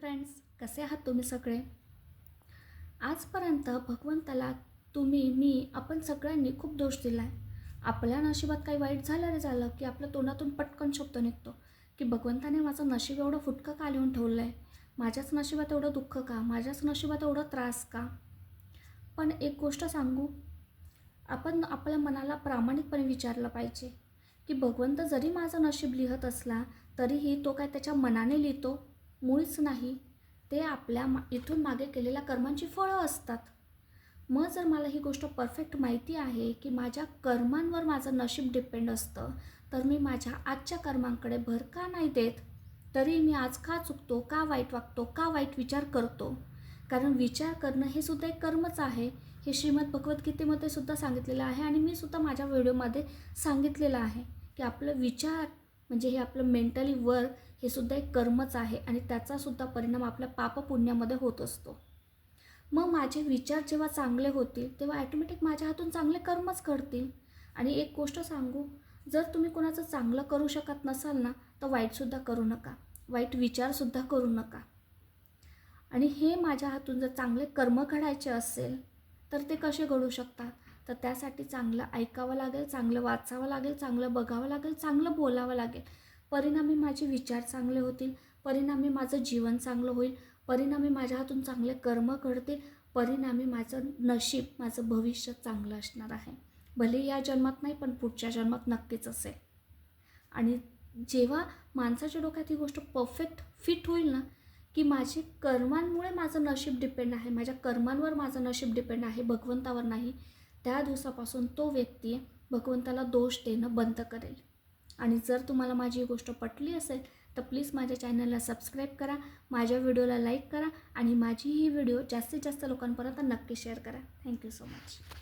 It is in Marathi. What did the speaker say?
फ्रेंड्स, कसे आहात तुम्ही सगळे? आजपर्यंत भगवंताला तुम्ही, मी, आपण सगळ्यांनी खूप दोष दिला आहे. आपल्या नशिबात काही वाईट झालं रे झालं की आपल्या तोंडातून पटकन शब्द निघतो की भगवंताने माझं नशीब एवढं फुटकं का लिहून ठेवलं आहे, माझ्याच नशिबात एवढं दुःख का, माझ्याच नशिबात एवढं त्रास का. पण एक गोष्ट सांगू, आपण आपल्या मनाला प्रामाणिकपणे विचारलं पाहिजे की भगवंत जरी माझं नशीब लिहत असला तरीही तो काय त्याच्या मनाने लिहितो? मुळीच नाही. ते आपल्या इथून मागे केलेल्या कर्मांची फळं असतात. मग जर मला ही गोष्ट परफेक्ट माहिती आहे की माझ्या कर्मांवर माझं नशीब डिपेंड असतं, तर मी माझ्या आजच्या कर्मांकडे भर का नाही देत? तरी मी आज का चुकतो, का वाईट वागतो, का वाईट विचार करतो? कारण विचार करणं हे सुद्धा एक कर्मच आहे. हे श्रीमद भगवद्गीतेमध्ये सुद्धा सांगितलेलं आहे आणि मी सुद्धा माझ्या व्हिडिओमध्ये सांगितलेलं आहे की आपलं विचार म्हणजे हे आपलं मेंटली वर्क हे सुद्धा एक कर्मच आहे आणि त्याचासुद्धा परिणाम आपल्या पापपुण्यामध्ये होत असतो. मग माझे विचार जेव्हा चांगले होतील तेव्हा ॲटोमॅटिक माझ्या हातून चांगले कर्मच घडतील. आणि एक गोष्ट सांगू, जर तुम्ही कोणाचं चांगलं करू शकत नसाल ना, तर वाईटसुद्धा करू नका, वाईट विचारसुद्धा करू नका. आणि हे माझ्या हातून जर चांगले कर्म घडायचे असेल तर ते कसे घडू शकतात? तर त्यासाठी चांगलं ऐकावं लागेल, चांगलं वाचावं लागेल, चांगलं बघावं लागेल, चांगलं बोलावं लागेल. परिणामी माझे विचार चांगले होतील, परिणामी माझं जीवन चांगलं होईल, परिणामी माझ्या हातून चांगले कर्म घडतील, परिणामी माझं नशीब, माझं भविष्य चांगलं असणार आहे. भले या जन्मात नाही पण पुढच्या जन्मात नक्कीच असेल. आणि जेव्हा माणसाच्या डोक्यात ही गोष्ट परफेक्ट फिट होईल ना, की माझे कर्मांमुळे माझं नशीब डिपेंड आहे, माझ्या कर्मांवर माझं नशीब डिपेंड आहे, भगवंतावर नाही, त्या दिवसापासून तो व्यक्ती भगवंताला दोष देणं बंद करेल. आणि जर तुम्हाला माझी ही गोष्ट पटली असेल तर प्लीज माझ्या चॅनलला सबस्क्राईब करा, माझ्या व्हिडिओला लाईक करा आणि माझी ही व्हिडिओ जास्तीत जास्त लोकांपर्यंत नक्की शेअर करा. Thank you so much.